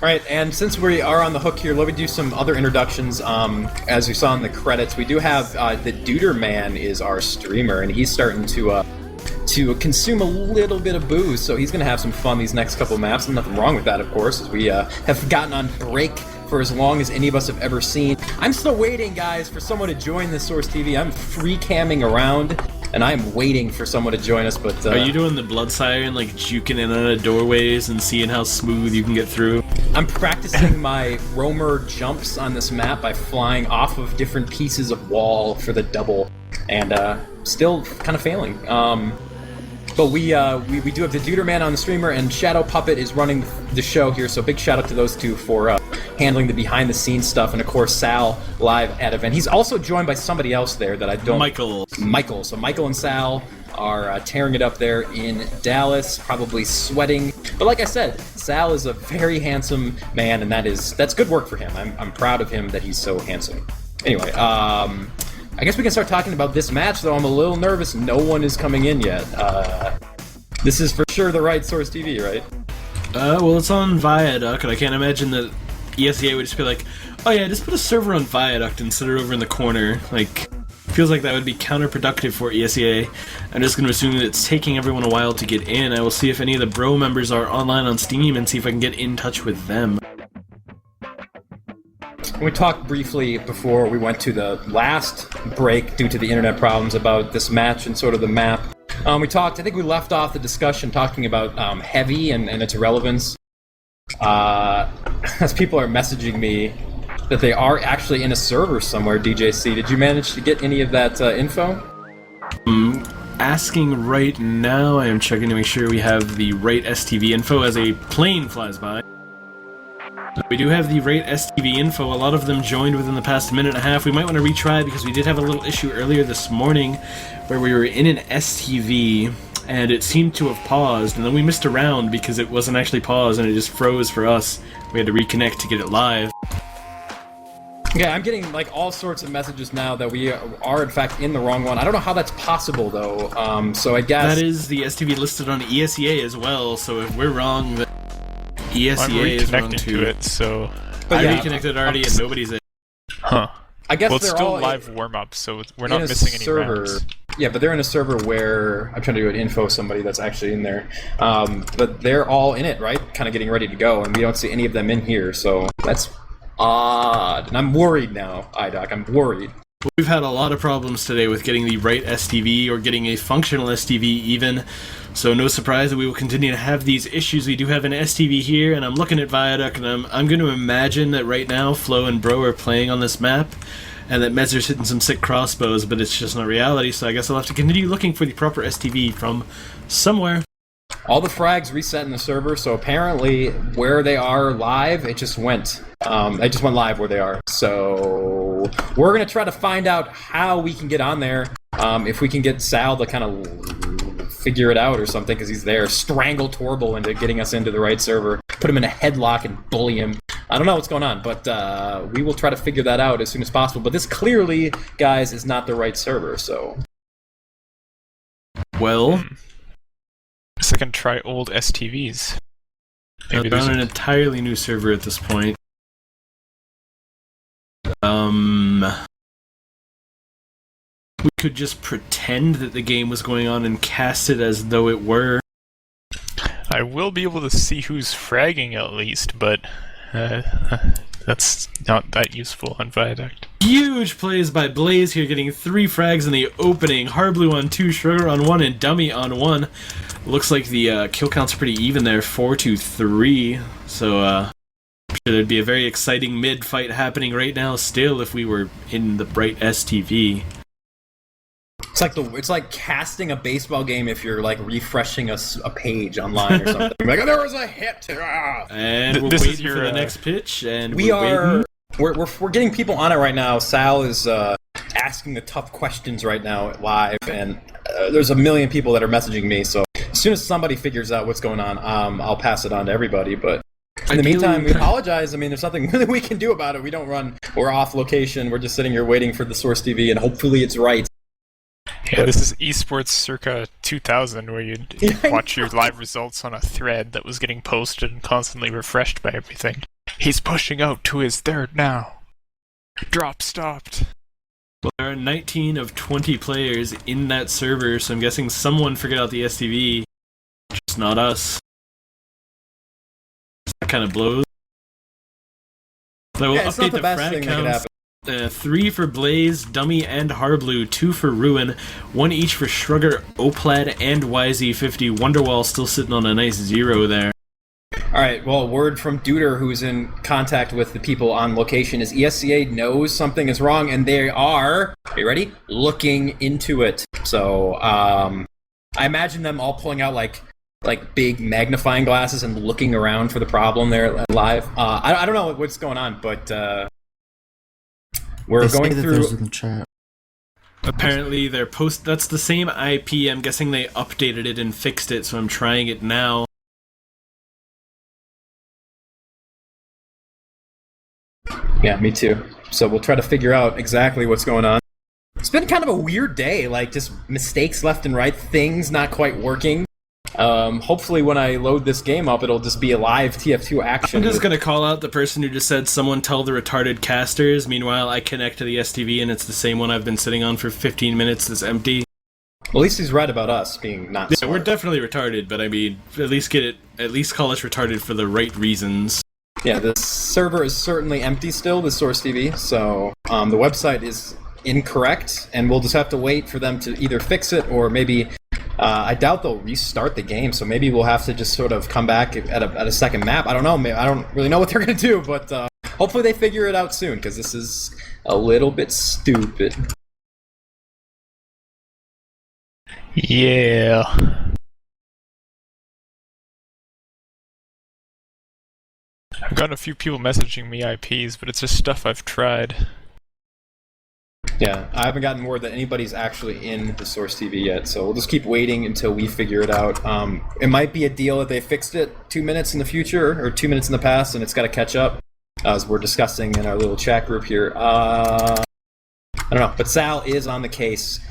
Right, and since we are on the hook here, let me do some other introductions. As we saw in the credits, we do have the Duder Man is our streamer, and he's starting to consume a little bit of booze, so he's going to have some fun these next couple maps. And nothing wrong with that, of course, as we have gotten on break for as long as any of us have ever seen. I'm still waiting, guys, for someone to join the Source TV. I'm free camming around, and I'm waiting for someone to join us, but... Are you doing the blood siren, like juking in and out of doorways and seeing how smooth you can get through? I'm practicing my roamer jumps on this map by flying off of different pieces of wall for the double, and still kind of failing. But we do have the Duder Man on the streamer, and DrShdwPuppet is running the show here, so big shout out to those two for handling the behind-the-scenes stuff, and of course Sal live at event. He's also joined by somebody else there that I don't... Michael. So Michael and Sal are tearing it up there in Dallas, probably sweating. But like I said, Sal is a very handsome man, and that's good work for him. I'm proud of him that he's so handsome. Anyway, I guess we can start talking about this match, though I'm a little nervous. No one is coming in yet. This is for sure the right Source TV, right? Well, it's on Viaduct, and I can't imagine that ESEA would just be like, oh yeah, just put a server on Viaduct and set it over in the corner. Like, feels like that would be counterproductive for ESEA. I'm just going to assume that it's taking everyone a while to get in. I will see if any of the bro members are online on Steam and see if I can get in touch with them. We talked briefly before we went to the last break due to the internet problems about this match and sort of the map. I think we left off the discussion talking about Heavy and its relevance. As people are messaging me that they are actually in a server somewhere, DJC. Did you manage to get any of that info? Asking right now. I am checking to make sure we have the right STV info as a plane flies by. We do have the right STV info. A lot of them joined within the past minute and a half. We might want to retry because we did have a little issue earlier this morning where we were in an STV and it seemed to have paused, and then we missed a round because it wasn't actually paused and it just froze for us. We had to reconnect to get it live. Yeah, I'm getting like all sorts of messages now that we are in fact in the wrong one. I don't know how that's possible though. So I guess that is the STV listed on ESEA as well. So if we're wrong, then ESEA is wrong too. To it, so I reconnected already and nobody's in. Huh. I guess well, it's they're still all live warm-up, so we're not missing any rounds. Yeah, but they're in a server where I'm trying to do an info somebody that's actually in there. But they're all in it, right? Kind of getting ready to go, and we don't see any of them in here, so that's odd. And I'm worried now, iDoc. I'm worried. We've had a lot of problems today with getting the right STV or getting a functional STV even, so no surprise that we will continue to have these issues. We do have an STV here, and I'm looking at Viaduct, and I'm going to imagine that right now Flo and Bro are playing on this map, and that Mezer's hitting some sick crossbows, but it's just not reality, so I guess I'll have to continue looking for the proper STV from somewhere. All the frags reset in the server, so apparently where they are live, it just went. They just went live where they are. So we're going to try to find out how we can get on there. If we can get Sal to kind of figure it out or something, because he's there. Strangle Torble into getting us into the right server. Put him in a headlock and bully him. I don't know what's going on, but we will try to figure that out as soon as possible. But this clearly, guys, is not the right server, so... Well... So I can try old STVs. Maybe there's an entirely new server at this point. We could just pretend that the game was going on and cast it as though it were. I will be able to see who's fragging at least, but that's not that useful on Viaduct. Huge plays by Blaze here, getting 3 frags in the opening. Harblue on 2, Sugar on 1, and Dummy on 1. Looks like the kill count's pretty even there, 4-3. So, I'm sure there'd be a very exciting mid-fight happening right now still if we were in the bright STV. It's like casting a baseball game if you're like refreshing a page online or something. Like, oh, there was a hit. Ah! And we're waiting for the next pitch, and we're getting people on it right now. Sal is asking the tough questions right now live, and there's a million people that are messaging me. So as soon as somebody figures out what's going on, I'll pass it on to everybody. But in the meantime, we apologize. I mean, there's nothing really we can do about it. We don't run. We're off location. We're just sitting here waiting for the Source TV, and hopefully it's right. Yeah, this is esports circa 2000, where you'd watch your live results on a thread that was getting posted and constantly refreshed by everything. He's pushing out to his third now. Drop stopped. Well, there are 19 of 20 players in that server, so I'm guessing someone figured out the STV. Just not us. That kind of blows. So I will it's not update the the best frag thing that could counts. happen. 3 for Blaze, Dummy, and Harblue, 2 for Ruin, 1 each for Shrugger, Oplad, and YZ50. Wonderwall still sitting on a nice 0 there. Alright, well, word from Duder, who's in contact with the people on location, is ESEA knows something is wrong, and they are you ready? Looking into it. So, I imagine them all pulling out, like big magnifying glasses and looking around for the problem there live. I don't know what's going on, but, we're going through... In the chat. Apparently, that's the same IP. I'm guessing they updated it and fixed it, so I'm trying it now. Yeah, me too. So we'll try to figure out exactly what's going on. It's been kind of a weird day, like just mistakes left and right, things not quite working. Hopefully when I load this game up, it'll just be a live TF2 action. I'm just gonna call out the person who just said, someone tell the retarded casters. Meanwhile, I connect to the STV and it's the same one I've been sitting on for 15 minutes that's empty. Well, at least he's right about us being not smart. We're definitely retarded, but I mean, at least call us retarded for the right reasons. Yeah, the server is certainly empty still, the Source TV, so the website is incorrect, and we'll just have to wait for them to either fix it or maybe... I doubt they'll restart the game, so maybe we'll have to just sort of come back at a second map. I don't know, I don't really know what they're going to do, but hopefully they figure it out soon, because this is a little bit stupid. Yeah. I've gotten a few people messaging me IPs, but it's just stuff I've tried. Yeah, I haven't gotten word that anybody's actually in the Source TV yet, so we'll just keep waiting until we figure it out. It might be a deal that they fixed it 2 minutes in the future, or 2 minutes in the past, and it's got to catch up, as we're discussing in our little chat group here. I don't know, but Sal is on the case.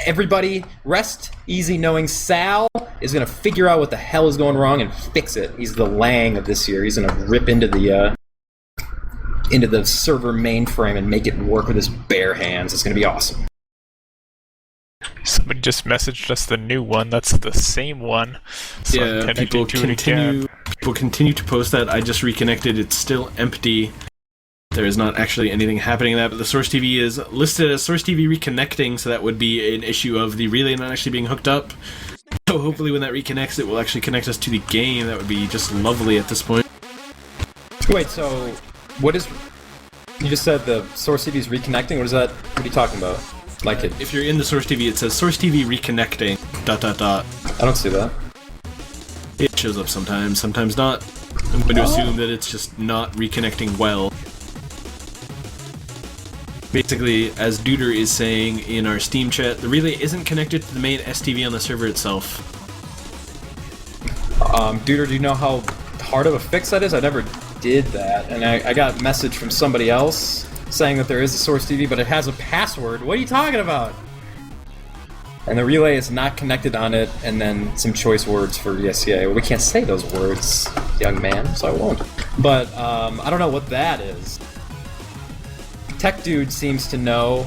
Everybody, rest easy knowing Sal is going to figure out what the hell is going wrong and fix it. He's the Lang of this year. He's going to rip into the server mainframe and make it work with his bare hands. It's going to be awesome. Somebody just messaged us the new one. That's the same one. So Yeah, people continue to post that. I just reconnected. It's still empty. There is not actually anything happening in that, but the Source TV is listed as Source TV reconnecting, so that would be an issue of the relay not actually being hooked up. So hopefully when that reconnects, it will actually connect us to the game. That would be just lovely at this point. Wait, so what is... You just said the Source TV is reconnecting? What are you talking about? Like it... If you're in the Source TV, it says Source TV reconnecting, ... I don't see that. It shows up sometimes, sometimes not. I'm going to assume that it's just not reconnecting well. Basically, as Duder is saying in our Steam chat, the relay isn't connected to the main STV on the server itself. Duder, do you know how hard of a fix that is? I never did that, and I got a message from somebody else saying that there is a Source TV, but it has a password. What are you talking about? And the relay is not connected on it, and then some choice words for ESEA. Well, we can't say those words, young man, so I won't. But I don't know what that is. Tech Dude seems to know.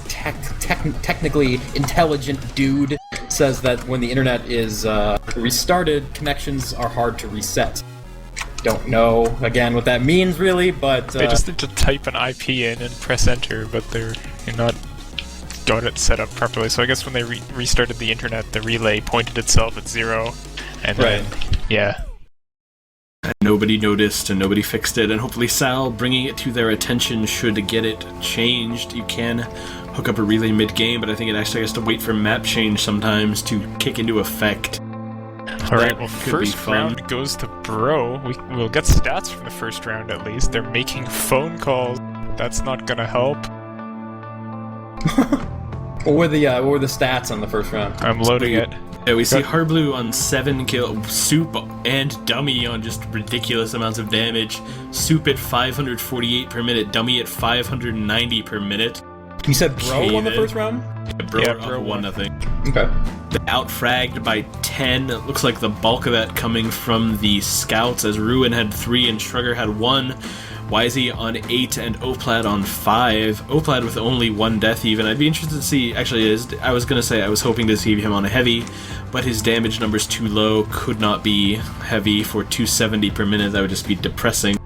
Technically intelligent dude says that when the internet is restarted, connections are hard to reset. Don't know, again, what that means, really, but... They just need to type an IP in and press enter, but they're not got it set up properly. So I guess when they restarted the internet, the relay pointed itself at 0, and then, yeah. Nobody noticed and nobody fixed it, and hopefully Sal bringing it to their attention should get it changed. You can hook up a relay mid-game, but I think it actually has to wait for map change sometimes to kick into effect. Alright, well, first round goes to Bro. We'll get stats from the first round at least. They're making phone calls. That's not gonna help. What were the stats on the first round? I'm loading it. Yeah, we see Harblue on 7 kill, Soup and Dummy on just ridiculous amounts of damage. Soup at 548 per minute, Dummy at 590 per minute. You said Bro won the first round? Bro, Yeah, off Bro of 1-0. Okay. Outfragged by 10. It looks like the bulk of that coming from the scouts, as Ruin had 3 and Shrugger had 1. Wisey on 8 and Oplad on 5. Oplad with only 1 death even. I'd be interested to see, actually, I was going to say I was hoping to see him on a heavy, but his damage number's too low, could not be heavy for 270 per minute. That would just be depressing.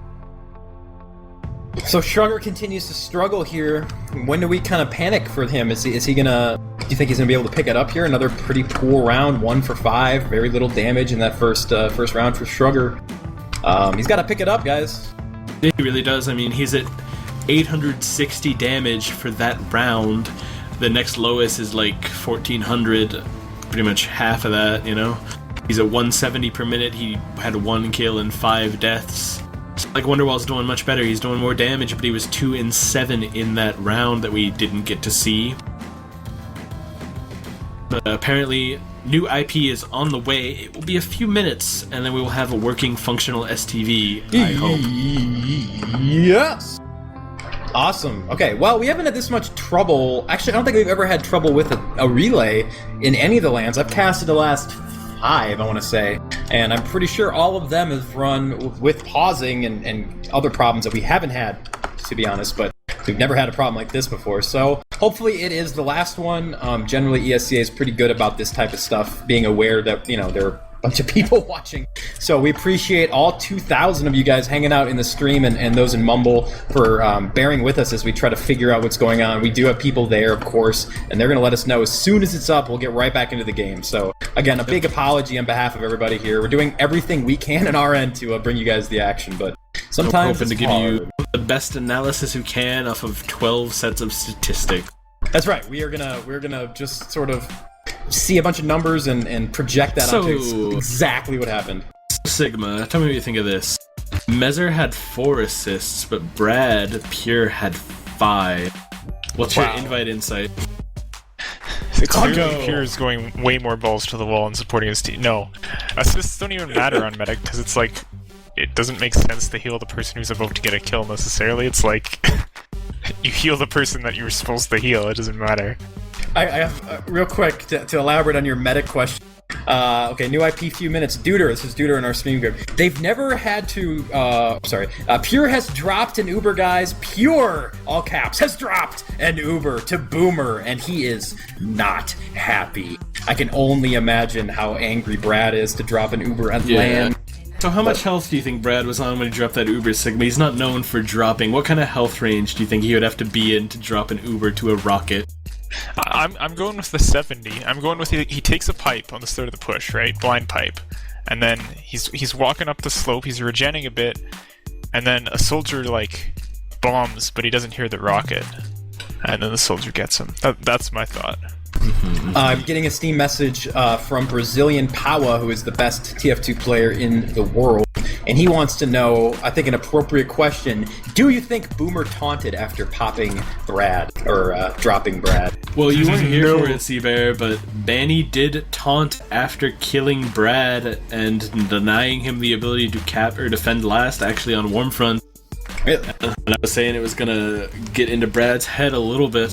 So Shrugger continues to struggle here. When do we kind of panic for him? Is he gonna? Do you think he's gonna be able to pick it up here? Another pretty poor round, 1 for 5, very little damage in that first round for Shrugger. He's got to pick it up, guys. He really does. I mean, he's at 860 damage for that round. The next lowest is like 1400, pretty much half of that, you know? He's at 170 per minute. He had 1 kill and 5 deaths. It's like Wonderwall's doing much better. He's doing more damage, but he was 2 and 7 in that round that we didn't get to see. But apparently, new IP is on the way. It will be a few minutes, and then we will have a working, functional STV, I hope. Yes! Awesome. Okay, well, we haven't had this much trouble. Actually, I don't think we've ever had trouble with a relay in any of the lands. I've casted the last 5, I want to say, and I'm pretty sure all of them have run with pausing and other problems that we haven't had, to be honest, but we've never had a problem like this before, so hopefully it is the last one. Generally, ESEA is pretty good about this type of stuff, being aware that, you know, there are a bunch of people watching. So we appreciate all 2,000 of you guys hanging out in the stream and those in Mumble for bearing with us as we try to figure out what's going on. We do have people there, of course, and they're going to let us know as soon as it's up. We'll get right back into the game. So again, a big apology on behalf of everybody here. We're doing everything we can on our end to bring you guys the action, but sometimes hoping it's to give hard. you the best analysis we can off of 12 sets of statistics. That's right. We're gonna just sort of see a bunch of numbers and project that onto exactly what happened. Sigma, tell me what you think of this. Mezzer had 4 assists, but Brad Pure had 5. What's your invite insight? Clearly, Pure is going way more balls to the wall and supporting his team. No, assists don't even matter on Medic because it's like it doesn't make sense to heal the person who's about to get a kill necessarily. It's like you heal the person that you were supposed to heal. It doesn't matter. I have real quick to elaborate on your medic question. Okay, new IP, few minutes. Duder, this is Duder in our stream group. They've never had to. Pure has dropped an Uber, guys. Pure, all caps, has dropped an Uber to Boomer, and he is not happy. I can only imagine how angry Brad is to drop an Uber at LAN. So how much health do you think Brad was on when he dropped that Uber Sigma? He's not known for dropping. What kind of health range do you think he would have to be in to drop an Uber to a rocket? I'm going with the 70. I'm going with he takes a pipe on the start of the push, right? Blind pipe. And then he's walking up the slope, he's regenning a bit, and then a soldier like bombs, but he doesn't hear the rocket. And then the soldier gets him. That's my thought. I'm getting a Steam message from Brazilian Paua, who is the best TF2 player in the world, and he wants to know, I think, an appropriate question. Do you think Boomer taunted after popping Brad, or dropping Brad? Well, you weren't here for it, Seabear, but Banny did taunt after killing Brad and denying him the ability to cap or defend last, actually on Warmfront. Really? And I was saying it was gonna get into Brad's head a little bit.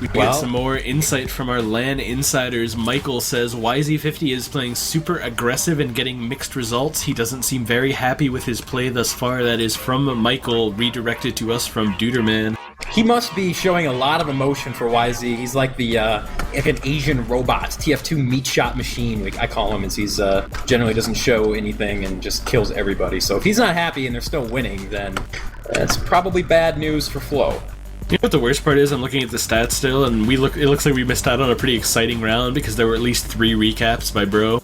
We get some more insight from our LAN insiders. Michael says YZ50 is playing super aggressive and getting mixed results. He doesn't seem very happy with his play thus far. That is from Michael, redirected to us from Duderman. He must be showing a lot of emotion for YZ. He's like the like an Asian robot, TF2 meat shot machine. I call him, as he's generally doesn't show anything and just kills everybody. So if he's not happy and they're still winning, then that's probably bad news for Flo. You know what the worst part is? I'm looking at the stats still, and it looks like we missed out on a pretty exciting round because there were at least 3 recaps by Bro.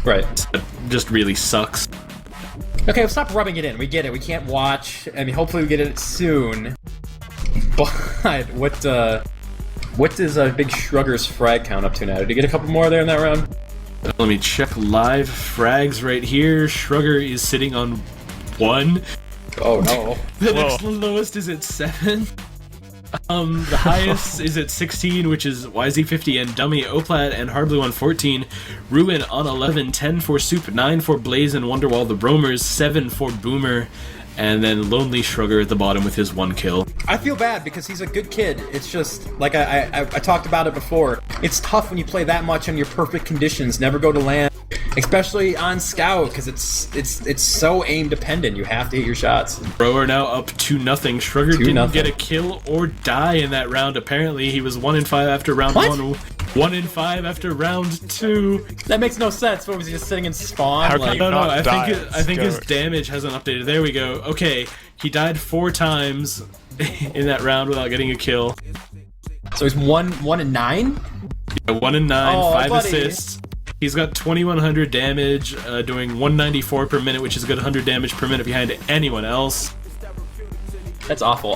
Right. That just really sucks. Okay, well, stop rubbing it in. We get it. We can't watch. I mean, hopefully we get it soon. But what is Big Shrugger's frag count up to now? Did he get a couple more there in that round? Let me check live frags right here. Shrugger is sitting on 1. Oh no. The next lowest is at 7. The highest is at 16, which is YZ50 and Dummy, Oplat, and Harblue on 14. Ruin on 11, 10 for Soup, 9 for Blaze and Wonderwall the Bromers, 7 for Boomer, and then Lonely Shrugger at the bottom with his 1 kill. I feel bad because he's a good kid. It's just, like I talked about it before, it's tough when you play that much on your perfect conditions, never go to LAN, especially on Scout, because it's so aim dependent, you have to hit your shots. Bro are now up 2-0. Shrugger didn't get a kill or die in that round. Apparently he was 1 in 5 after round 1, 1 in 5 after round 2. That makes no sense. What was he just sitting in spawn? How can you not die? I think his damage hasn't updated. There we go. Okay, he died 4 times in that round without getting a kill. So he's 1 in 9? Yeah, 1 in 9, Oh, 5 buddy. assists. He's got 2100 damage, doing 194 per minute, which is a good 100 damage per minute behind anyone else. That's awful.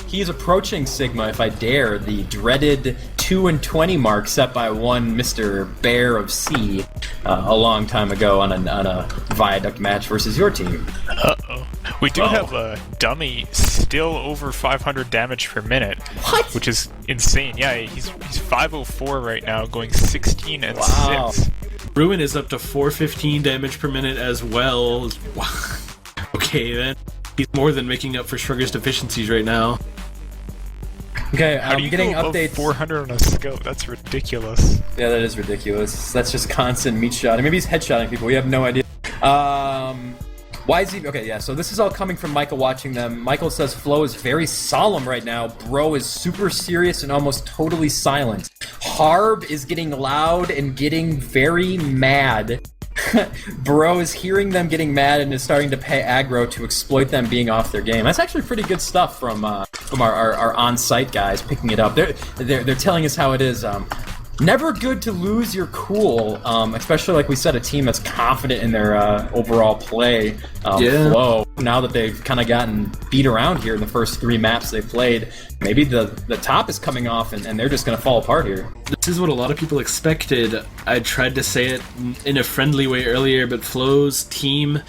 He is approaching Sigma, if I dare, the dreaded 2 and 20 mark set by one Mr. Bear of C a long time ago on a Viaduct match versus your team. Uh-oh. We do have a dummy still over 500 damage per minute. What? Which is insane. Yeah, he's 504 right now, going 16 and Wow. 6. Ruin is up to 415 damage per minute as well. Okay, then. He's more than making up for Shrugger's deficiencies right now. Okay, How do I'm you getting go above updates. 400 on a scope? That's ridiculous. Yeah, that is ridiculous. That's just constant meat shotting. Maybe he's headshotting people. We have no idea. Why is he... Okay, yeah, so this is all coming from Michael watching them. Michael says Flo is very solemn right now. Bro is super serious and almost totally silent. Harb is getting loud and getting very mad. Bro is hearing them getting mad and is starting to pay aggro to exploit them being off their game. That's actually pretty good stuff from our on-site guys picking it up. They're telling us how it is. Never good to lose your cool, especially like we said, a team that's confident in their overall play flow. Now that they've kind of gotten beat around here in the first 3 maps they played, maybe the top is coming off and they're just going to fall apart here. This is what a lot of people expected. I tried to say it in a friendly way earlier, but Flo's team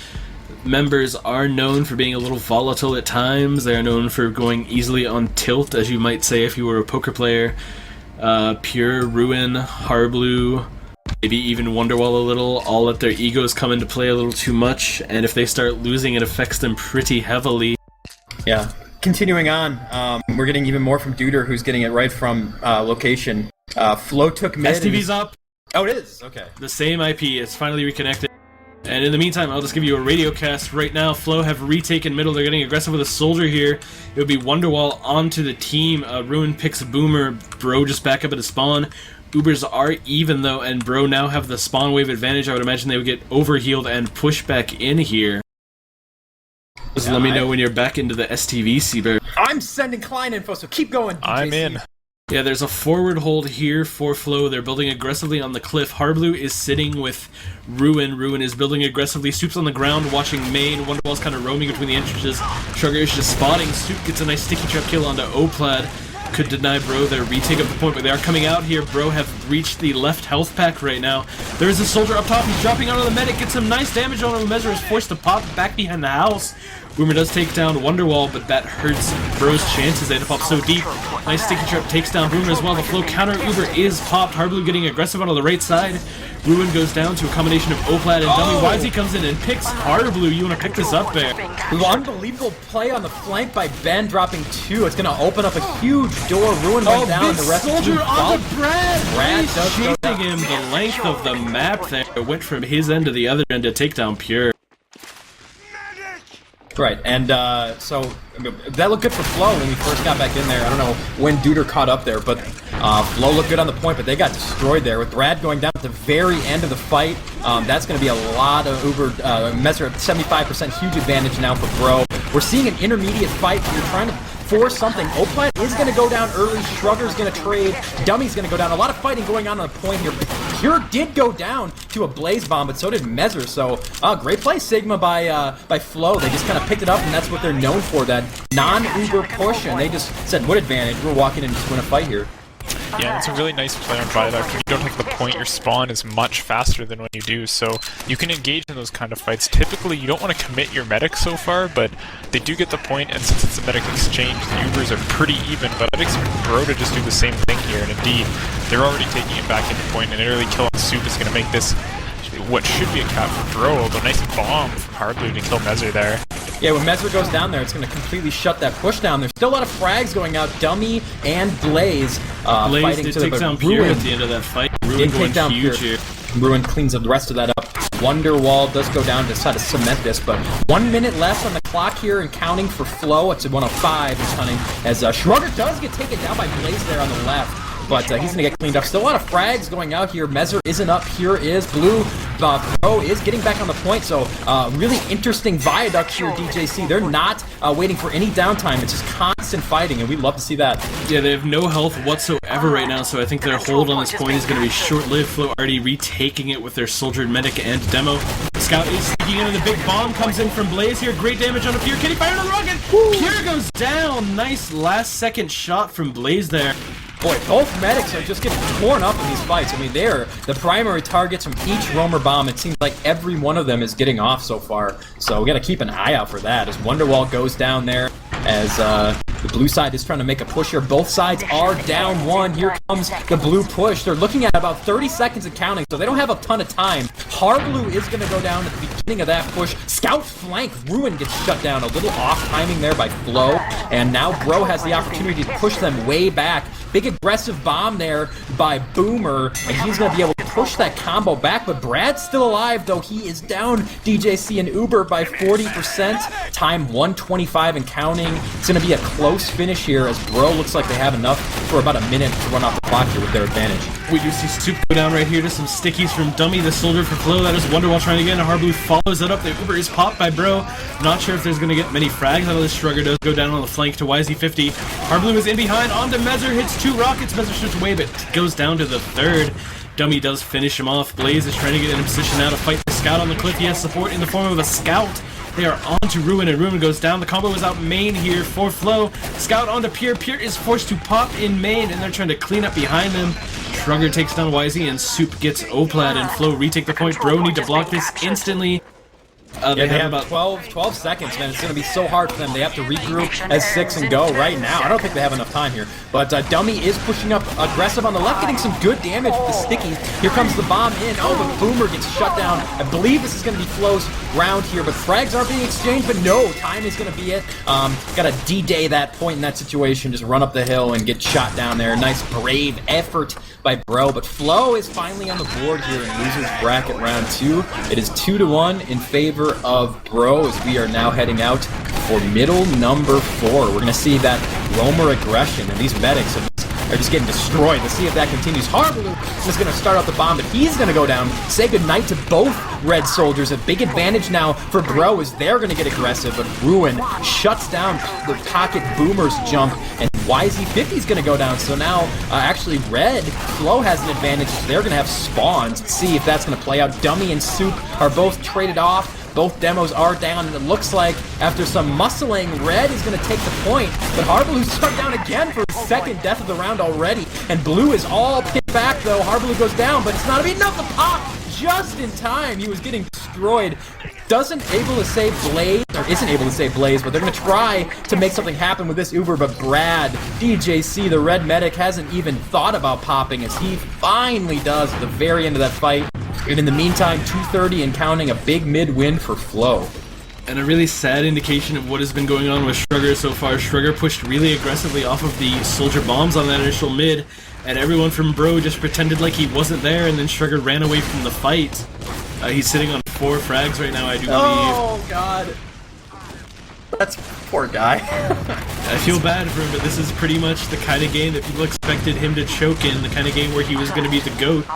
members are known for being a little volatile at times. They are known for going easily on tilt, as you might say if you were a poker player. Pure, Ruin, Harblu, maybe even Wonderwall a little, all let their egos come into play a little too much, and if they start losing, it affects them pretty heavily. Yeah. Continuing on, we're getting even more from Duder, who's getting it right from location. Flo took mid. STV's up. Oh, it is? Okay. The same IP, it's finally reconnected. And in the meantime, I'll just give you a radio cast right now. Flo have retaken middle. They're getting aggressive with a soldier here. It would be Wonderwall onto the team. Ruin picks Boomer. Bro just back up at a spawn. Ubers are even though, and Bro now have the spawn wave advantage. I would imagine they would get overhealed and push back in here. Just let me know when you're back into the STV, Seabear. I'm sending client info, so keep going. I'm DJC. in. Yeah, there's a forward hold here for Flo. They're building aggressively on the cliff. Harblu is sitting with Ruin. Ruin is building aggressively. Soup's on the ground watching main. Wonderwall's kind of roaming between the entrances. Shrugger is just spotting. Soup gets a nice sticky trap kill onto Oplad. Could deny Bro their retake of the point, but they are coming out here. Bro have reached the left health pack right now. There is a soldier up top. He's dropping onto the medic. Gets some nice damage on him. Measure is forced to pop back behind the house. Boomer does take down Wonderwall, but that hurts Bro's chances. They had to pop so deep. Nice sticky trap takes down Boomer as well. The Flow counter Uber is popped. Harblu getting aggressive onto the right side. Ruin goes down to a combination of Oplad and Dummy. Wisey comes in and picks Harblu. You want to pick this up there? Unbelievable play on the flank by Ben, dropping 2. It's going to open up a huge door. Ruin went down. The rest soldier of on the Brad. Brad He's does go chasing him the length of the map there. It went from his end to the other end to take down Pure. Right, and so that looked good for Flo when we first got back in there. I don't know when Duder caught up there, but Flo looked good on the point, but they got destroyed there. With Brad going down at the very end of the fight, that's going to be a lot of Uber, measure of 75%, huge advantage now for Bro. We're seeing an intermediate fight. You're trying to force something. Oplat is going to go down early. Shrugger's going to trade. Dummy's going to go down. A lot of fighting going on the point here. Pure did go down to a Blaze Bomb, but so did Mezzer. So, great play, Sigma, by Flo. They just kind of picked it up, and that's what they're known for, that non-Uber push, and they just said, what advantage? We're walking in to just win a fight here. Yeah, it's a really nice play on Viaduct. When you don't have the point, your spawn is much faster than when you do, so you can engage in those kind of fights. Typically, you don't want to commit your medic so far, but they do get the point, and since it's a medic exchange, the Ubers are pretty even, but I'd expect Bro to just do the same thing here, and indeed, they're already taking it back into point, and an early kill on Soup is going to make this what should be a cap for Bro, although nice bomb from Hardblue to kill Mezzer there. Yeah, when Mezzer goes down there, it's going to completely shut that push down. There's still a lot of frags going out. Dummy and Blaze Blaze fighting did to take the down Pure at the end of that fight. Ruin did going take down huge Pure. here. Ruin cleans up the rest of that up. Wonderwall does go down to try to cement this, but 1 minute left on the clock here and counting for Flow. It's at 105 is counting as Shrugger does get taken down by Blaze there on the left. But he's going to get cleaned up. Still a lot of frags going out here. Mezzer isn't up. Here is Blue. Pro is getting back on the point. So really interesting Viaduct here, DJC. They're not waiting for any downtime. It's just constant fighting, and we'd love to see that. Yeah, they have no health whatsoever right now, so I think their hold on this point is going to be short-lived. Flow already retaking it with their Soldier, Medic, and Demo. Scout is sneaking in, and the big bomb comes in from Blaze here. Great damage on a Pure. Can he fire another rocket? Pure goes down. Nice last-second shot from Blaze there. Boy, both medics are just getting torn up in these fights. I mean, they're the primary targets from each roamer bomb. It seems like every one of them is getting off so far. So we got to keep an eye out for that as Wonderwall goes down there. As the blue side is trying to make a push here. Both sides are down one. Here comes the blue push. They're looking at about 30 seconds of counting, so they don't have a ton of time. Harblue is going to go down at the beginning of that push. Scout flank. Ruin gets shut down. A little off timing there by Flow. And now Bro has the opportunity to push them way back. Big aggressive bomb there by Boomer, and he's going to be able to push that combo back, but Brad's still alive, though he is down DJC and Uber by 40%. Time 125 and counting. It's going to be a close finish here as Bro looks like they have enough for about a minute to run off the clock here with their advantage. We do see Soup go down right here to some stickies from Dummy, the Soldier for Flow. That is Wonderwall trying again. Harblue follows it up. The Uber is popped by Bro. Not sure if there's going to get many frags out of this. Shrugger does go down on the flank to YZ50. Harblue is in behind. Onto Mezzer. Hits 2 rockets. Mezzer shoots away, but goes down to the third. Dummy does finish him off. Blaze is trying to get in a position now to fight the Scout on the cliff. He has support in the form of a Scout. They are on to Ruin, and Ruin goes down. The combo is out main here for Flow. Scout onto Pure. Pure is forced to pop in main, and they're trying to clean up behind them. Shrugger takes down YZ, and Soup gets Oplat, and Flow retake the point. Bro need to block this instantly. They have about 12 seconds, man. It's going to be so hard for them. They have to regroup as 6 and go right now. I don't think they have enough time here. But Dummy is pushing up aggressive on the left, getting some good damage with the stickies. Here comes the bomb in. Oh, but Boomer gets shut down. I believe this is going to be Flow's round here, but frags are being exchanged, but no, time is going to be it. Got to D-Day that point in that situation. Just run up the hill and get shot down there. Nice, brave effort by Bro, but Flow is finally on the board here in losers bracket round 2. It is 2-1 in favor of Bro as we are now heading out for middle number 4. We're going to see that roamer aggression, and these medics are just getting destroyed. Let's see if that continues. Harblue is going to start out the bomb, but he's going to go down. Say goodnight to both red soldiers. A big advantage now for Bro as they're going to get aggressive, but Ruin shuts down the pocket Boomer's jump, and YZ50 is going to go down. So now, actually, Red Flow has an advantage. They're going to have spawns. Let's see if that's going to play out. Dummy and Soup are both traded off. Both demos are down, and it looks like after some muscling, Red is going to take the point, but Harblue's struck down again for his second death of the round already, and Blue is all picked back, though. Harblue goes down, but it's not enough to pop just in time. He was getting destroyed. Isn't able to save Blaze, but they're going to try to make something happen with this Uber, but Brad, DJC, the red medic, hasn't even thought about popping as he finally does at the very end of that fight. And in the meantime, 230 and counting, a big mid win for Flow. And a really sad indication of what has been going on with Shrugger so far. Shrugger pushed really aggressively off of the soldier bombs on that initial mid, and everyone from Bro just pretended like he wasn't there, and then Shrugger ran away from the fight. He's sitting on 4 frags right now, I do believe. Oh, God. That's poor guy. I feel bad for him, but this is pretty much the kind of game that people expected him to choke in, the kind of game where he was going to be the GOAT.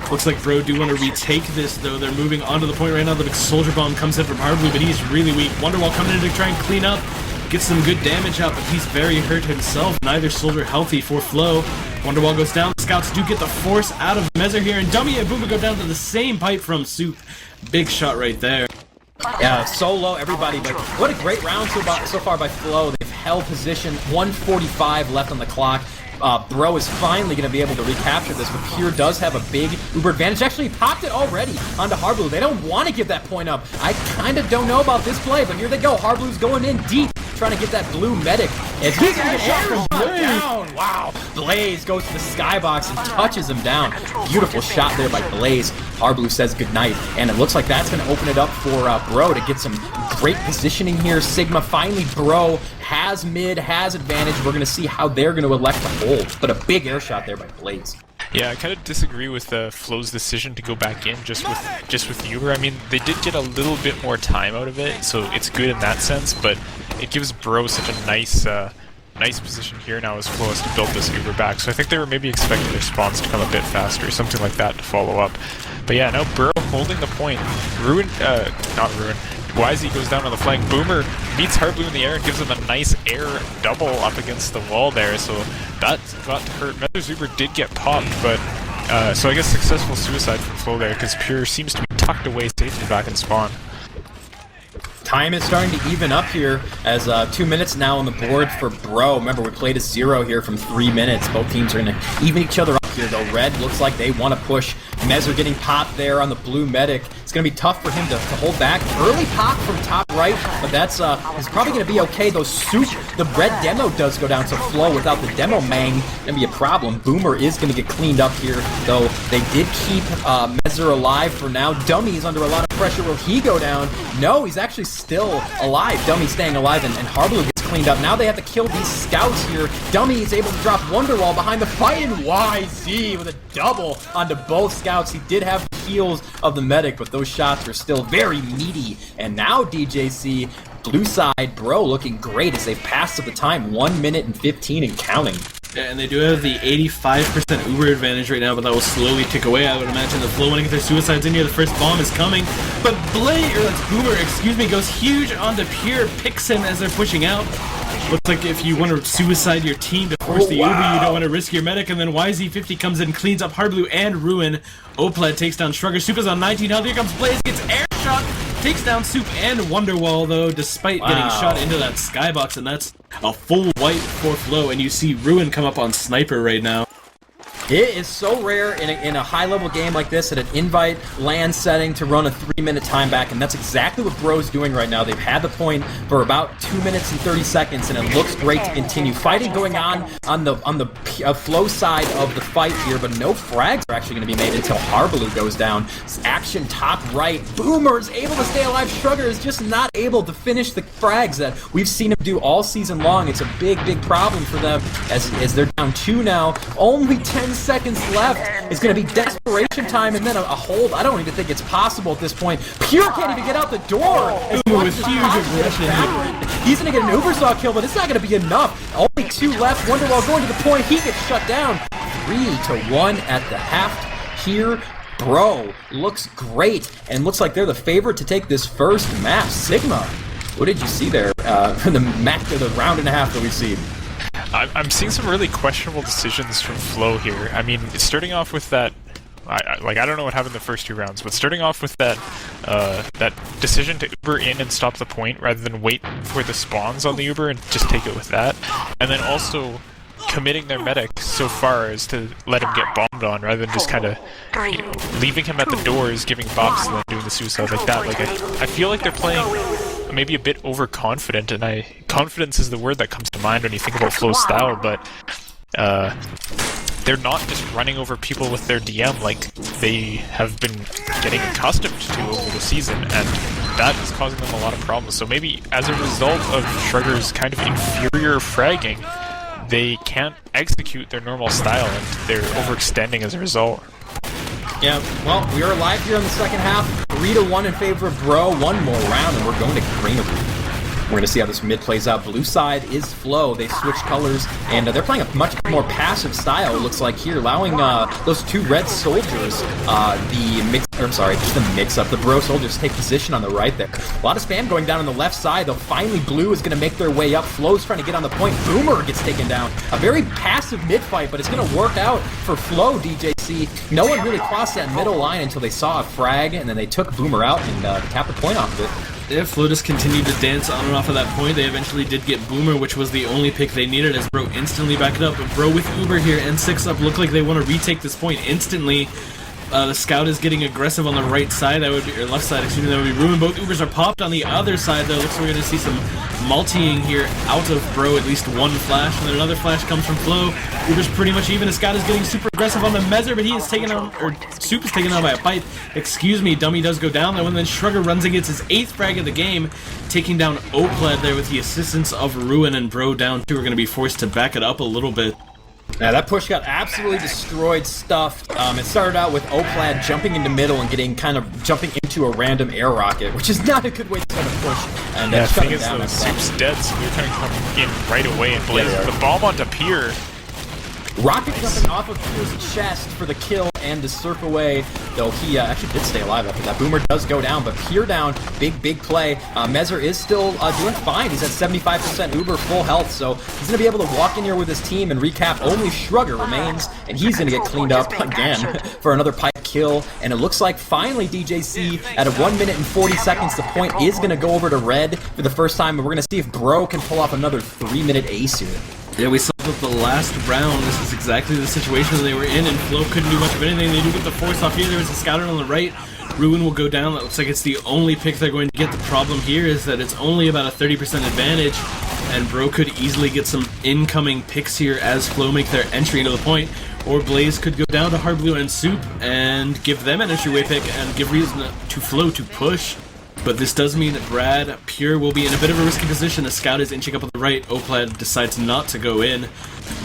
Looks like Bro do want to retake this, though. They're moving onto the point right now. The big soldier bomb comes in from Harblue, but he's really weak. Wonderwall coming in to try and clean up. Gets some good damage out, but he's very hurt himself. Neither soldier healthy for Flow. Wonderwall goes down. The Scouts do get the force out of Mezzer here, and Dummy and Boomer go down to the same pipe from Soup. Big shot right there. Yeah, solo, everybody, but what a great round so far by Flow. They've held position, 145 left on the clock. Bro is finally going to be able to recapture this, but Pure does have a big Uber advantage. Actually, he popped it already onto Harblue. They don't want to give that point up. I kind of don't know about this play, but here they go. Harblue's going in deep. trying to get that blue medic. As he's gonna get shot down. Wow. Blaze goes to the skybox and touches him down. Beautiful shot there by Blaze. Blue says goodnight, and it looks like that's going to open it up for Bro to get some great positioning here. Sigma finally, Bro has mid, has advantage. We're going to see how they're going to elect to hold, but a big air shot there by Blaze. Yeah, I kind of disagree with Flo's decision to go back in just with Uber. I mean, they did get a little bit more time out of it, so it's good in that sense, but it gives Bro such a nice position here now as Flo has to build this Uber back. So I think they were maybe expecting their spawns to come a bit faster, something like that to follow up. But yeah, now Bro holding the point. Not Ruin. YZ goes down on the flank. Boomer meets Hardblue in the air and gives him a nice air double up against the wall there, so that got to hurt. Mother's Uber did get popped, but so I guess successful suicide from Flo there, because Pure seems to be tucked away safely back in spawn. Time is starting to even up here as 2 minutes now on the board for Bro. Remember, we played a 0 here from 3 minutes. Both teams are going to even each other up here, though. Red looks like they want to push. Mezzer getting popped there on the blue medic. It's going to be tough for him to hold back. Early pop from top right, but that's is probably going to be okay. Though the red demo does go down, so Flo without the demo mang going to be a problem. Boomer is going to get cleaned up here, though they did keep Mezzer alive for now. Dummy's under a lot of pressure. Will he go down? No, he's actually still alive. Dummy staying alive, and Harblu gets cleaned up. Now they have to kill these scouts here. Dummy is able to drop Wonderwall behind the fight, and YZ with a double onto both scouts. He did have the heals of the medic, but those shots were still very meaty. And now DJC, blue side, Bro looking great as they've passed to the time, 1 minute and 15 and counting. Yeah, and they do have the 85% Uber advantage right now, but that will slowly tick away. I would imagine the Flow want to get their suicides in here. The first bomb is coming, but Boomer, goes huge onto Pure, picks him as they're pushing out. Looks like if you want to suicide your team to force the Uber, you don't want to risk your medic, and then YZ50 comes in, cleans up Hardblue and Ruin. Opled takes down Shrugger. Soup is on 19 health. Here comes Blaze, gets air shot, takes down Soup and Wonderwall, though, despite getting shot into that skybox, and that's a full wipe for Flow, and you see Ruin come up on Sniper right now. It is so rare in a high-level game like this at an invite LAN setting to run a 3-minute time back, and that's exactly what Bro's doing right now. They've had the point for about 2 minutes and 30 seconds, and it looks great to continue. Fighting going on the Flow side of the fight here, but no frags are actually going to be made until Harblu goes down. Action top right. Boomer's able to stay alive. Shrugger is just not able to finish the frags that we've seen him do all season long. It's a big, big problem for them as they're down 2 now. Only 10 seconds left. It's going to be desperation time and then a hold. I don't even think it's possible at this point. Pure can't even get out the door. With huge aggression. He's going to get an Ubersaw kill, but it's not going to be enough. Only 2 left. Wonderwall going to the point. He gets shut down. 3-1 at the half here. Bro looks great and looks like they're the favorite to take this first map. Sigma, what did you see there from the round and a half that we've seen? I'm seeing some really questionable decisions from Flow here. I mean, starting off with that, I don't know what happened the first 2 rounds, but starting off with that decision to Uber in and stop the point rather than wait for the spawns on the Uber and just take it with that, and then also committing their medic so far as to let him get bombed on rather than just kind of leaving him at the doors, giving bops and then doing the suicide like that. Like I feel like they're playing maybe a bit overconfident, and confidence is the word that comes to mind when you think about Flow's style, but they're not just running over people with their DM like they have been getting accustomed to over the season, and that is causing them a lot of problems. So maybe as a result of Shrugger's kind of inferior fragging, they can't execute their normal style, and they're overextending as a result. Yeah, well, we are live here in the second half. 3-1 in favor of Bro. 1 more round, and we're going to green. We're going to see how this mid plays out. Blue side is Flow. They switch colors, and they're playing a much more passive style, it looks like here, allowing those 2 red soldiers, just the mix-up. The Bro soldiers take position on the right there. A lot of spam going down on the left side, though. Finally, Blue is going to make their way up. Flow's trying to get on the point. Boomer gets taken down. A very passive mid-fight, but it's going to work out for Flow, DJC. No one really crossed that middle line until they saw a frag, and then they took Boomer out and tapped the point off of it. Yeah, Flo just continued to dance on and off of that point. They eventually did get Boomer, which was the only pick they needed, as Bro instantly backed up. But Bro with Uber here and 6 up look like they want to retake this point instantly. The Scout is getting aggressive on the right side, that would be, or left side, excuse me, that would be Ruin. Both Ubers are popped on the other side, though. Looks like we're going to see some multiing here out of Bro, at least one flash, and then another flash comes from Flo. Uber's pretty much even. Scout is getting super aggressive on the Mezzer, but he is taken out, or Soup is taken out by a pipe. Excuse me, Dummy does go down, though, and then Shrugger runs and gets his 8th frag of the game, taking down Opled there with the assistance of Ruin, and Bro down 2 are going to be forced to back it up a little bit. Yeah, that push got absolutely destroyed, stuffed. It started out with Oplad jumping into middle and jumping into a random air rocket, which is not a good way to start a push. And yeah, then the thing shut is, down. though, Soup's dead, so they're going to come in right away and blaze the bomb onto Pier. Rocket jumping off of Pier's chest for the kill and to surf away, though he actually did stay alive after that. Boomer does go down, but Pier down, big play. Mezzer is still doing fine. He's at 75% Uber, full health, so he's going to be able to walk in here with his team and recap. Only Shrugger remains, and he's going to get cleaned up again for another pipe kill. And it looks like finally DJC, at a 1 minute and 40 seconds, the point is going to go over to red for the first time, and we're going to see if Bro can pull off another 3-minute ace here. Yeah, we saw that the last round, this is exactly the situation they were in, and Flo couldn't do much of anything. They do get the force off here. There was a scouter on the right. Ruin will go down. That looks like it's the only pick they're going to get. The problem here is that it's only about a 30% advantage, and Bro could easily get some incoming picks here as Flo make their entry into the point. Or Blaze could go down to Hardblue and Soup and give them an entryway pick and give reason to Flo to push. But this does mean that Brad Pure will be in a bit of a risky position. The Scout is inching up on the right. Oplad decides not to go in.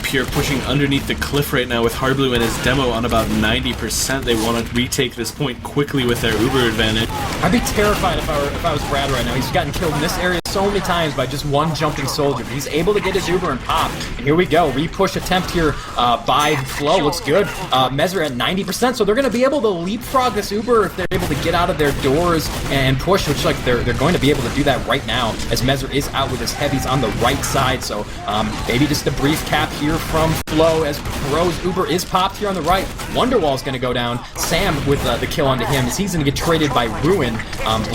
Pure pushing underneath the cliff right now with Hardblue and his demo on about 90%. They want to retake this point quickly with their Uber advantage. I'd be terrified if I was Brad right now. He's gotten killed in this area so many times by just one jumping soldier. He's able to get his Uber and pop. And here we go. Re-push attempt here by Flo. Looks good. Mezzer at 90%, so they're going to be able to leapfrog this Uber if they're able to get out of their doors and push, which like they're going to be able to do that right now as Mezzer is out with his heavies on the right side. So maybe just a brief cap here from Flo as Bro's Uber is popped here on the right. Wonderwall's going to go down. Sam with the kill onto him as he's going to get traded by Ruin.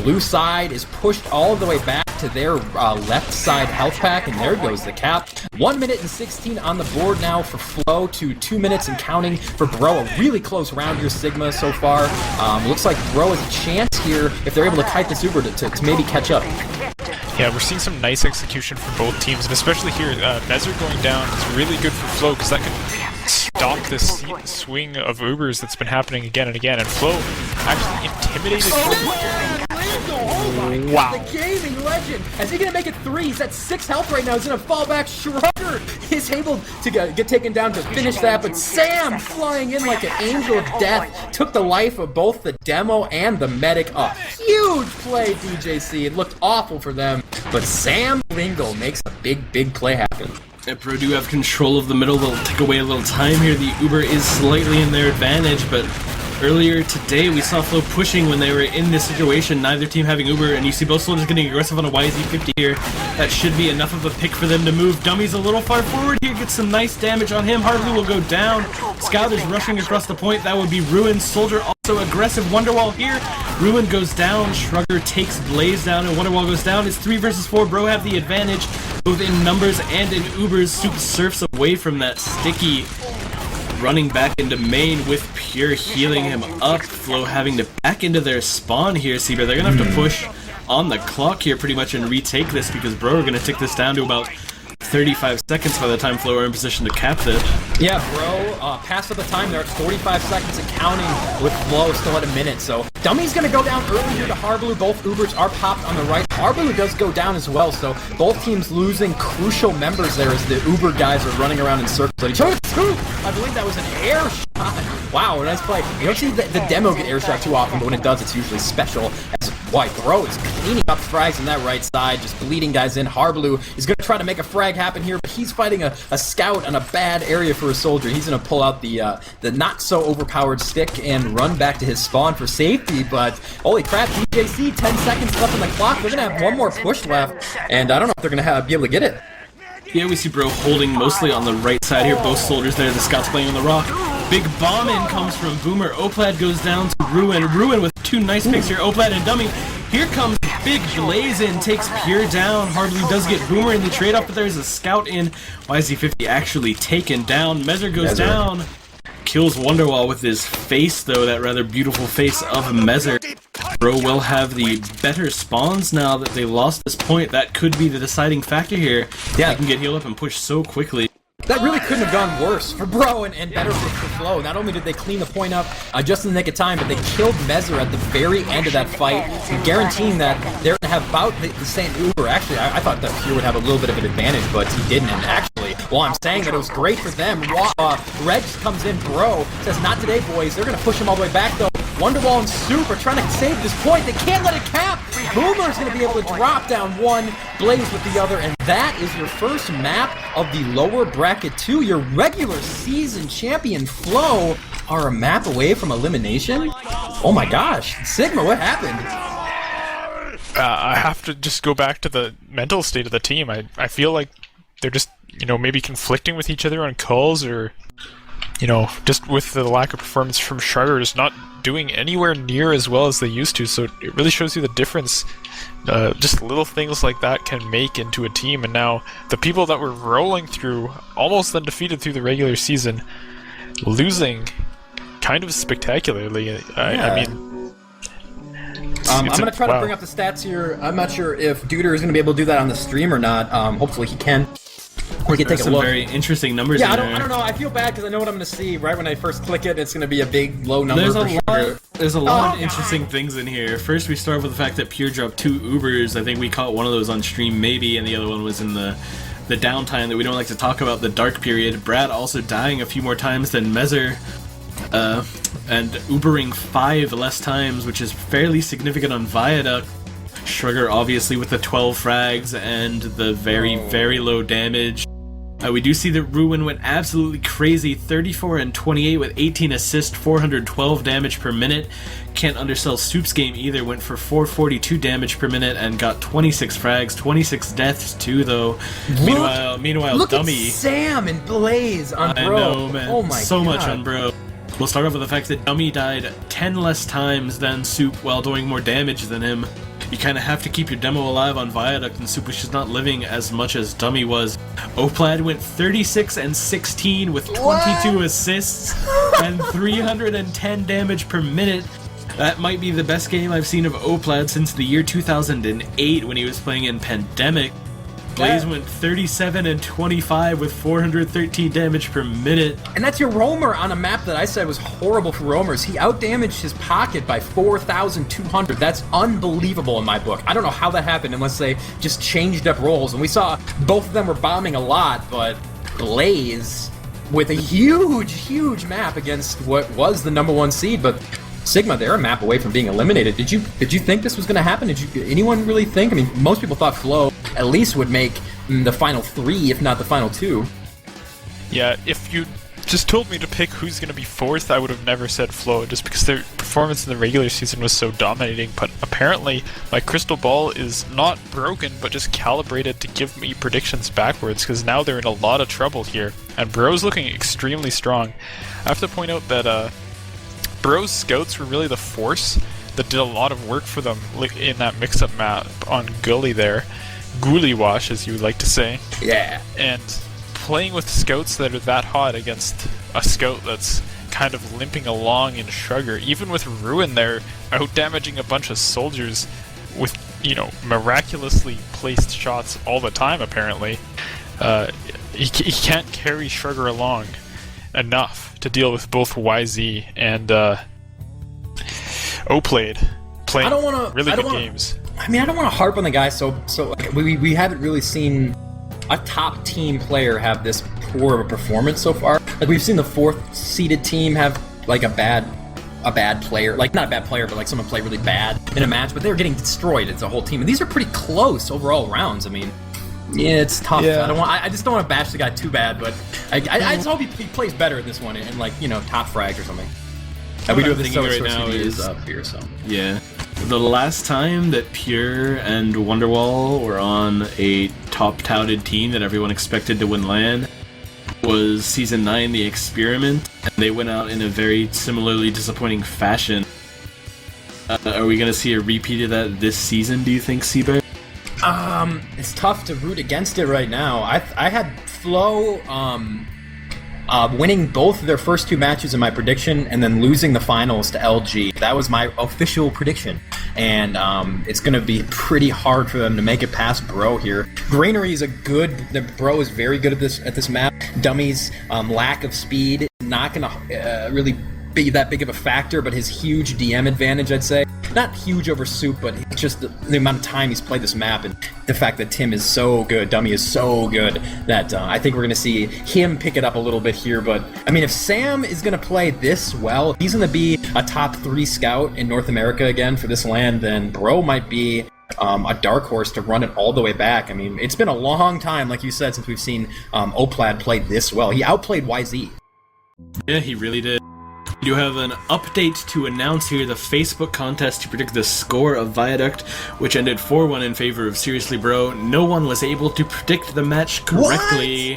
Blue side is pushed all the way back to their left side health pack, and there goes the cap. 1 minute and 16 on the board now for Flo to 2 minutes and counting for Bro. A really close round here, Sigma, so far. Looks like Bro has a chance here if they're able to kite this Uber to maybe catch up. Yeah, we're seeing some nice execution from both teams, and especially here, Mezzer going down is really good for Flo because that can stop this swing of Ubers that's been happening again and again, and Flo actually intimidated. Wow. The gaming legend. Is he going to make it 3? He's at 6 health right now. He's going to fall back. Shrugger is able to get taken down to finish that, but Sam flying in like an angel of death took the life of both the demo and the medic. A huge play, DJC. It looked awful for them, but Sam Lingle makes a big play happen. Pro do have control of the middle. They'll take away a little time here. The Uber is slightly in their advantage, but earlier today we saw Flo pushing when they were in this situation, neither team having Uber, and you see both soldiers getting aggressive on a YZ50 here. That should be enough of a pick for them to move. Dummy's a little far forward here, gets some nice damage on him. Hardly will go down. Scout is rushing across the point. That would be Ruin. Soldier also aggressive. Wonderwall here. Ruin goes down. Shrugger takes Blaze down, and Wonderwall goes down. It's 3 versus 4. Bro have the advantage, both in numbers and in Ubers. Soup surfs away from that sticky, running back into main with Pure healing him up. Flo having to back into their spawn here, Seaber. They're going to have to push on the clock here pretty much and retake this because Bro are going to tick this down to about 35 seconds by the time Flo are in position to cap this. Yeah, Bro, past at the time, they're at 45 seconds and counting with Flo still at a minute, so Dummy's gonna go down early here to Hardblue. Both Ubers are popped on the right. Hardblue does go down as well, so both teams losing crucial members there as the Uber guys are running around in circles at each other. I believe that was an air shot. Wow, nice play. You don't see the demo get air shot too often, but when it does, it's usually special. As White Bro is cleaning up frags on that right side, just bleeding guys in. Hardblue is going to try to make a frag happen here, but he's fighting a scout on a bad area for a soldier. He's going to pull out the not so overpowered stick and run back to his spawn for safety, but holy crap, DJC, 10 seconds left on the clock. They're going to have one more push left, and I don't know if they're going to be able to get it. Yeah, we see Bro holding mostly on the right side here. Both soldiers there. The Scout's playing on the rock. Big bomb in comes from Boomer. Oplad goes down to Ruin. Ruin with 2 nice picks here. Oplad and Dummy. Here comes Big Blaze in. Takes Pure down. Hardly does get Boomer in the trade-off, but there's a Scout in. YZ50 actually taken down. Mezzer goes down. kills Wonderwall with his face, though, that rather beautiful face of Mezzer. Bro will have the better spawns now that they lost this point. That could be the deciding factor here. Yeah. They can get healed up and push so quickly. That really couldn't have gone worse for Bro and better for Flow. Not only did they clean the point up just in the nick of time, but they killed Mezzer at the very end of that fight, guaranteeing that they're going to have about the same Uber. Actually, I thought that Pure would have a little bit of an advantage, but he didn't. And actually, while I'm saying that it was great for them, Reg comes in, Bro, says, not today, boys. They're going to push him all the way back, though. Wonderwall and Soup are trying to save this point. They can't let it cap. Boomer's going to be able to drop down one, Blaze with the other, and that is your first map of the lower bracket 2. Your regular season champion Flow are a map away from elimination. Oh my gosh, Sigma, what happened? I have to just go back to the mental state of the team. I feel like they're just, maybe conflicting with each other on calls, or, just with the lack of performance from Shrugger, is not doing anywhere near as well as they used to. So it really shows you the difference. Just little things like that can make into a team, and now the people that were rolling through, almost undefeated through the regular season, losing kind of spectacularly. I mean, I'm going to try to bring up the stats here. I'm not sure if Duder is going to be able to do that on the stream or not. Hopefully he can. We can take a some look. Very interesting numbers. Yeah, in I don't know. I feel bad because I know what I'm going to see. Right when I first click it, it's going to be a big low number. There's a lot of interesting things in here. First, we start with the fact that Pure dropped 2 Ubers. I think we caught one of those on stream, maybe, and the other one was in the downtime that we don't like to talk about, the dark period. Brad also dying a few more times than Mezzer, and Ubering 5 less times, which is fairly significant on Viaduct. Shrugger obviously with the 12 frags and the very low damage. We do see that Ruin went absolutely crazy, 34 and 28 with 18 assists, 412 damage per minute. Can't undersell Soup's game either, went for 442 damage per minute and got 26 frags, 26 deaths too though. Meanwhile look Dummy. At Sam and Blaze on Bro. I know, man. Oh my so God. much on Bro. We'll start off with the fact that Dummy died 10 less times than Soup while doing more damage than him. You kind of have to keep your demo alive on Viaduct, and Soup was just not living as much as Dummy was. Oplad went 36 and 16 with 22 assists and 310 damage per minute. That might be the best game I've seen of Oplad since the year 2008 when he was playing in Pandemic. Blaze went 37 and 25 with 413 damage per minute. And that's your roamer on a map that I said was horrible for roamers. He outdamaged his pocket by 4,200. That's unbelievable in my book. I don't know how that happened unless they just changed up roles. And we saw both of them were bombing a lot, but Blaze with a huge map against what was the #1 seed, but Sigma, they're a map away from being eliminated. Did you think this was going to happen? Did anyone really think? I mean, most people thought Flow at least would make the final 3, if not the final 2. Yeah, if you just told me to pick who's going to be 4th, I would have never said Flow, just because their performance in the regular season was so dominating. But apparently, my crystal ball is not broken, but just calibrated to give me predictions backwards, because now they're in a lot of trouble here. And Bro's looking extremely strong. I have to point out that Bro's scouts were really the force that did a lot of work for them in that mix-up map on Gully there. Ghoulie Wash, as you would like to say. Yeah. And playing with scouts that are that hot against a scout that's kind of limping along in Shrugger, even with Ruin there, out-damaging a bunch of soldiers with, miraculously placed shots all the time, apparently. He can't carry Shrugger along enough to deal with both YZ and Oplade playing really good games. I mean, I don't want to harp on the guy, so we haven't really seen a top team player have this poor of a performance so far. Like, we've seen the 4th seeded team have like a bad player, like not a bad player, but like someone play really bad in a match, but they're getting destroyed as a whole team. And these are pretty close overall rounds. I mean, yeah, it's tough. Yeah. I just don't want to bash the guy too bad, but I just hope he plays better in this one and like, top frags or something. And we do have the thinking right now is up here, so yeah. The last time that Pure and Wonderwall were on a top-touted team that everyone expected to win LAN was Season 9, The Experiment, and they went out in a very similarly disappointing fashion. Are we going to see a repeat of that this season, do you think, Seabear? It's tough to root against it right now. I had Flow, winning both of their first 2 matches in my prediction, and then losing the finals to LG. That was my official prediction. And it's going to be pretty hard for them to make it past Bro here. Greenery is the Bro is very good at this map. Dummy's lack of speed, not going to really be that big of a factor, but his huge DM advantage, I'd say. Not huge over Soup, but it's just the amount of time he's played this map, and the fact that Tim is so good, Dummy is so good, that I think we're going to see him pick it up a little bit here. But, I mean, if Sam is going to play this well, he's going to be a top 3 scout in North America again for this LAN, then Bro might be a dark horse to run it all the way back. I mean, it's been a long time, like you said, since we've seen Oplad play this well. He outplayed YZ. Yeah, he really did. We do have an update to announce here, the Facebook contest to predict the score of Viaduct, which ended 4-1 in favor of Seriously Bro. No one was able to predict the match correctly,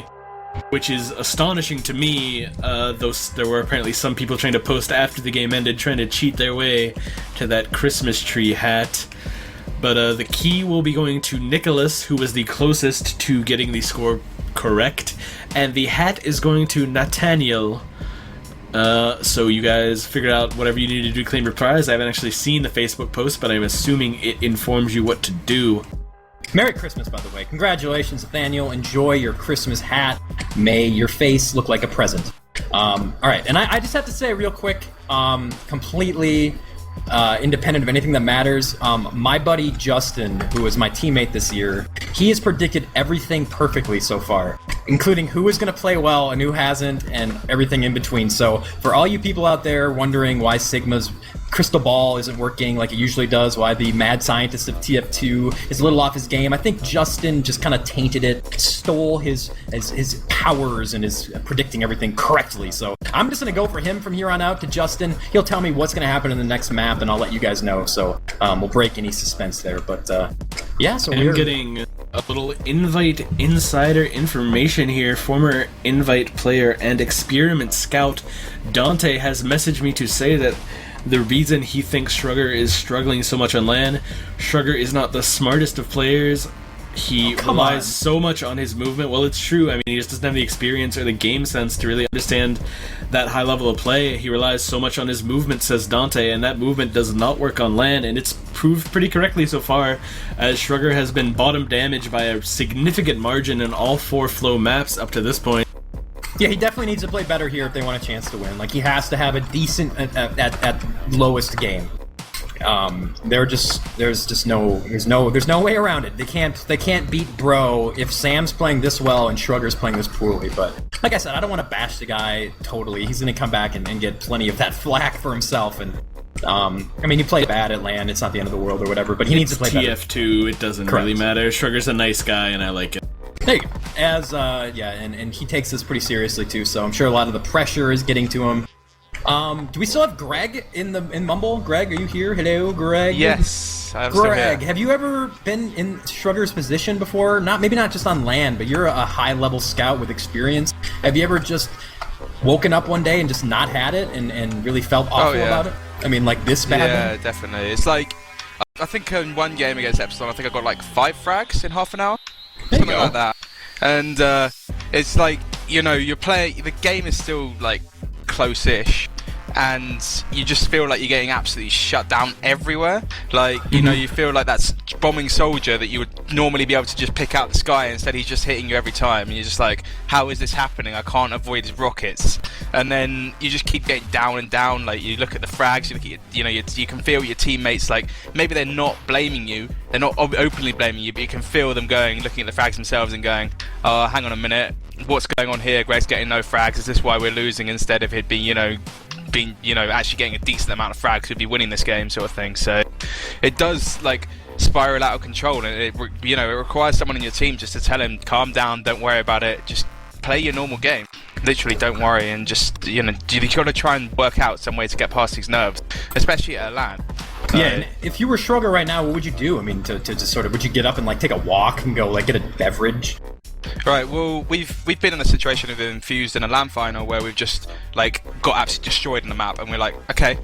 which is astonishing to me, though there were apparently some people trying to post after the game ended, trying to cheat their way to that Christmas tree hat. But the key will be going to Nicholas, who was the closest to getting the score correct, and the hat is going to Nathaniel. So you guys figured out whatever you need to do to claim your prize. I haven't actually seen the Facebook post, but I'm assuming it informs you what to do. Merry Christmas, by the way. Congratulations, Nathaniel. Enjoy your Christmas hat. May your face look like a present. Alright, and I just have to say real quick, completely independent of anything that matters, my buddy Justin, who was my teammate this year, he has predicted everything perfectly so far, including who is going to play well and who hasn't, and everything in between. So for all you people out there wondering why Sigma's crystal ball isn't working like it usually does, why the mad scientist of TF2 is a little off his game, I think Justin just kind of tainted it, stole his powers, and is predicting everything correctly. So I'm just going to go for him from here on out to Justin. He'll tell me what's going to happen in the next map, and I'll let you guys know. So we'll break any suspense there. But yeah, so we're getting a little Invite insider information here. Former Invite player and experiment scout Dante has messaged me to say that the reason he thinks Shrugger is struggling so much on LAN, Shrugger is not the smartest of players. He relies so much on his movement. Well, it's true. I mean, he just doesn't have the experience or the game sense to really understand that high level of play. He relies so much on his movement, says Dante, and that movement does not work on LAN, and it's proved pretty correctly so far, as Shrugger has been bottom damaged by a significant margin in all 4 flow maps up to this point. Yeah, he definitely needs to play better here if they want a chance to win. Like, he has to have a decent at lowest game. There's no way around it. They can't beat Bro if Sam's playing this well and Shrugger's playing this poorly. But like I said, I don't want to bash the guy totally. He's gonna come back and get plenty of that flack for himself. And I mean, he played bad at LAN. It's not the end of the world or whatever. But he needs to play better. TF2. It doesn't really matter. Shrugger's a nice guy, and I like it. There you go. And he takes this pretty seriously too, so I'm sure a lot of the pressure is getting to him. Do we still have Greg in Mumble? Greg, are you here? Hello, Greg. Yes, I'm Greg, have you ever been in Shrugger's position before? Maybe not just on LAN, but you're a high-level scout with experience. Have you ever just woken up one day and just not had it and really felt awful about it? I mean, like this bad? Yeah, definitely. It's like, I think in one game against Epsilon, I think I got like 5 frags in half an hour. Something like that. And it's like, you know, you're playing, the game is still like close-ish, and you just feel like you're getting absolutely shut down everywhere. Like, you know, you feel like that's bombing soldier that you would normally be able to just pick out the sky, instead he's just hitting you every time, and you're just like, how is this happening? I can't avoid his rockets. And then you just keep getting down and down. Like, you look at the frags, you look at your, you can feel your teammates, like, maybe they're not blaming you, they're not openly blaming you, but you can feel them looking at the frags themselves and going, oh, hang on a minute, what's going on here? Greg's getting no frags, is this why we're losing? Instead of it being, actually getting a decent amount of frags, we'd be winning this game, sort of thing. So it does, like, spiral out of control, and it requires someone in your team just to tell him, calm down, don't worry about it, just play your normal game. Literally, don't worry, and just, you got to try and work out some way to get past these nerves, especially at a LAN. Yeah, and if you were Shrugger right now, what would you do? I mean, to just sort of, would you get up and like take a walk and go like get a beverage? Right, well, we've been in a situation of Infused in a LAN final where we've just like got absolutely destroyed in the map, and we're like, okay,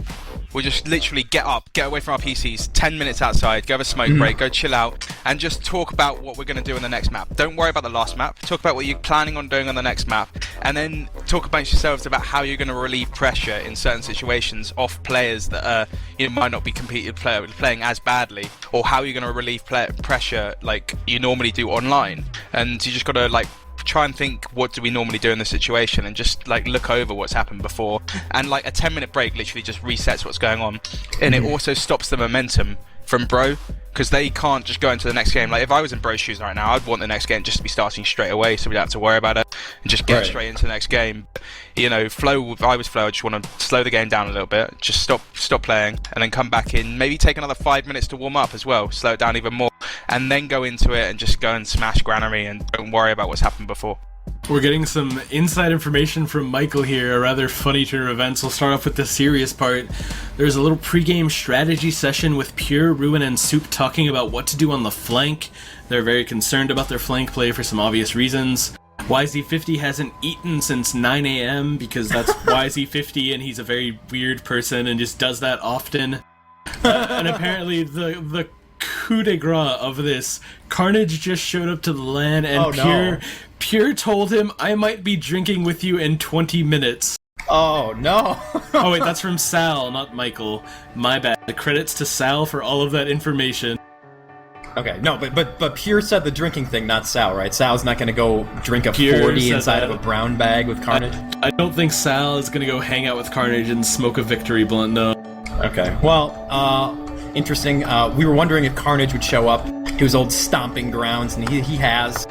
we'll just literally get up, get away from our PCs, 10 minutes outside, go have a smoke break, go chill out, and just talk about what we're going to do in the next map. Don't worry about the last map. Talk about what you're planning on doing on the next map, and then talk amongst yourselves about how you're going to relieve pressure in certain situations off players that might not be playing as badly, or how you're going to relieve pressure like you normally do online. And you just got to try and think, what do we normally do in this situation, and just look over what's happened before. And a 10-minute break literally just resets what's going on, and it also stops the momentum from Bro, because they can't just go into the next game. If I was in Bro's shoes right now, I'd want the next game just to be starting straight away, so we don't have to worry about it and just get straight into the next game. Flow, if I was Flow, I just want to slow the game down a little bit, just stop playing, and then come back in, maybe take another 5 minutes to warm up as well, slow it down even more, and then go into it and just go and smash Granary and don't worry about what's happened before. We're getting some inside information from Michael here, a rather funny turn of events. We'll start off with the serious part. There's a little pre-game strategy session with Pure, Ruin, and Soup talking about what to do on the flank. They're very concerned about their flank play for some obvious reasons. YZ50 hasn't eaten since 9 a.m. because that's YZ50 and he's a very weird person and just does that often. And apparently the coup de grace of this, Carnage just showed up to the LAN and Pure told him, "I might be drinking with you in 20 minutes. Oh, no. Oh, wait, that's from Sal, not Michael. My bad. The credits to Sal for all of that information. Okay, no, but Pure said the drinking thing, not Sal, right? Sal's not gonna go drink a Pure 40 said inside that. of a brown bag with Carnage? I don't think Sal is gonna go hang out with Carnage and smoke a victory blunt, no. Okay, well, interesting. We were wondering if Carnage would show up to his old stomping grounds, and he has.